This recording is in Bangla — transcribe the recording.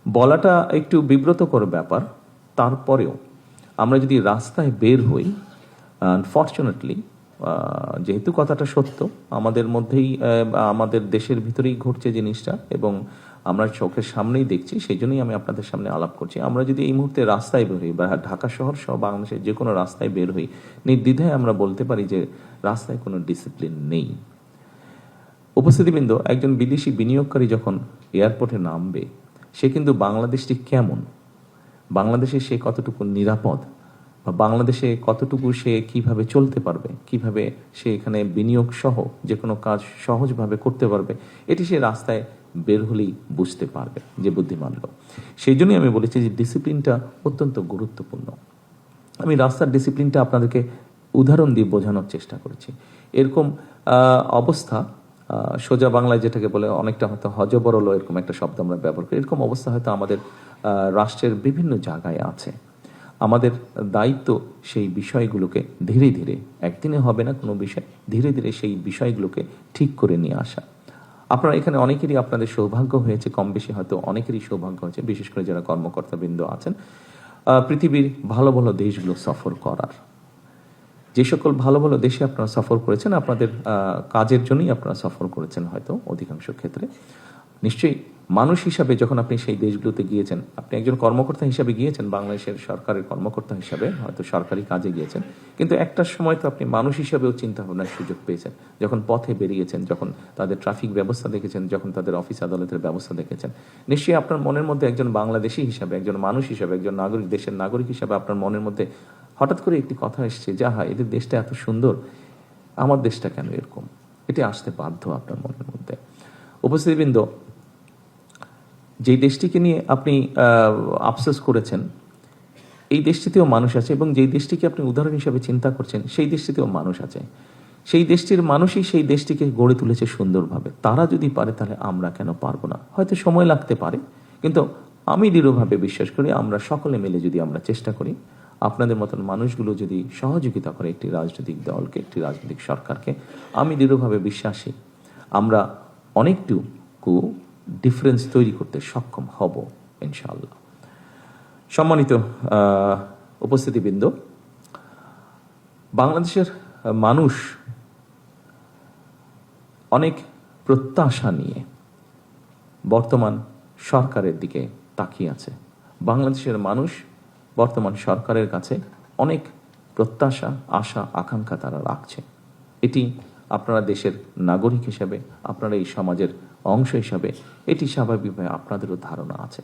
বলাটা একটু বিব্রতকর ব্যাপার, তারপরেও আমরা যদি রাস্তায় বের হই, আনফর্চুনেটলি যেহেতু কথাটা সত্য, আমাদের মধ্যেই আমাদের দেশের ভিতরেই ঘটছে জিনিসটা এবং আমরা চোখের সামনেই দেখছি, সেই জন্যই আমি আপনাদের সামনে আলাপ করছি। আমরা যদি এই মুহূর্তে রাস্তায় বের হই বা ঢাকা শহর সহ বাংলাদেশের যে কোনো রাস্তায় বের হই, নির্দ্বিধায় আমরা বলতে পারি যে রাস্তায় কোনো ডিসিপ্লিন নেই। উপস্থিতিবৃন্দ, একজন বিদেশি বিনিয়োগকারী যখন এয়ারপোর্টে নামবে, সে কিন্তু বাংলাদেশটি কেমন, বাংলাদেশে সে কতটুকু নিরাপদ, বা বাংলাদেশে কতটুকু সে কিভাবে চলতে পারবে, কিভাবে সে এখানে বিনিয়োগ সহ যে কোনো কাজ সহজভাবে করতে পারবে, এটি সে রাস্তায় বের হলেই বুঝতে পারবে যে বুদ্ধিমান লোক। সেই জন্যই আমি বলেছি যে ডিসিপ্লিনটা অত্যন্ত গুরুত্বপূর্ণ। আমি রাস্তার ডিসিপ্লিনটা আপনাদেরকে উদাহরণ দিয়ে বোঝানোর চেষ্টা করেছি। এরকম অবস্থা সোজা বাংলায় যেটাকে বলে অনেকটা হয়তো হজবরল, এরকম একটা শব্দ আমরা ব্যবহার করি, এরকম অবস্থা হয়তো আমাদের রাষ্ট্রের বিভিন্ন জায়গায় আছে। আমাদের দায়িত্ব সেই বিষয়গুলোকে ধীরে ধীরে, একদিনে হবে না কোনো বিষয়, ধীরে ধীরে সেই বিষয়গুলোকে ঠিক করে নিয়ে আসা। আপনারা এখানে অনেকেরই আপনাদের সৌভাগ্য হয়েছে, কম বেশি হয়তো অনেকেরই সৌভাগ্য হয়েছে, বিশেষ করে যারা কর্মকর্তাবৃন্দ আছেন, পৃথিবীর ভালো ভালো দেশগুলো সফর করার। যে সকল ভালো ভালো দেশে আপনারা সফর করেছেন, আপনাদের কাজের জন্যই আপনারা সফর করেছেন হয়তো অধিকাংশ ক্ষেত্রে। নিশ্চয়ই মানুষ হিসাবে যখন আপনি সেই দেশগুলোতে গিয়েছেন, আপনি একজন কর্মকর্তা হিসাবে গিয়েছেন, বাংলাদেশের সরকারের কর্মকর্তা হিসাবে হয়তো সরকারি কাজে গিয়েছেন, কিন্তু একটা সময় তো আপনি মানুষ হিসাবেও চিন্তা ভাবনার সুযোগ পেয়েছেন, যখন পথে বেরিয়েছেন, যখন তাদের ট্রাফিক ব্যবস্থা দেখেছেন, যখন তাদের অফিস আদালতের ব্যবস্থা দেখেছেন। নিশ্চয়ই আপনার মনের মধ্যে একজন বাংলাদেশি হিসাবে, একজন মানুষ হিসাবে, একজন নাগরিক, দেশের নাগরিক হিসাবে আপনার মনের মধ্যে হঠাৎ করে একটি কথা এসছে, যা হয় এদের দেশটা এত সুন্দর, আমার দেশটা কেন এরকম, এটি আসতে বাধ্য আপনার মনের মধ্যে। উপস্থিতিবৃন্দ, যেই দেশটিকে নিয়ে আপনি আফসোস করেছেন, এই দেশটিতেও মানুষ আছে, এবং যেই দেশটিকে আপনি উদাহরণ হিসাবে চিন্তা করছেন, সেই দেশটিতেও মানুষ আছে। সেই দেশটির মানুষই সেই দেশটিকে গড়ে তুলেছে সুন্দরভাবে। তারা যদি পারে, তাহলে আমরা কেন পারবো না? হয়তো সময় লাগতে পারে, কিন্তু আমি দৃঢ়ভাবে বিশ্বাস করি আমরা সকলে মিলে যদি আমরা চেষ্টা করি, আপনাদের মতন মানুষগুলো যদি সহযোগিতা করে একটি রাজনৈতিক দলকে, একটি রাজনৈতিক সরকারকে, আমি দৃঢ়ভাবে বিশ্বাসী আমরা অনেকটুকু ডিফারেন্স তৈরি করতে সক্ষম হব ইনশাআল্লাহ। সম্মানিত উপস্থিতিবৃন্দ, বাংলাদেশের মানুষ অনেক প্রত্যাশা নিয়ে বর্তমান সরকারের দিকে তাকিয়ে আছে। বাংলাদেশের মানুষ বর্তমান সরকারের কাছে অনেক প্রত্যাশা, আশা, আকাঙ্ক্ষা তারা রাখছে। এটি আপনারা দেশের নাগরিক হিসাবে, আপনারা এই সমাজের অংশ হিসাবে, এটি স্বাভাবিকভাবে আপনাদেরও ধারণা আছে।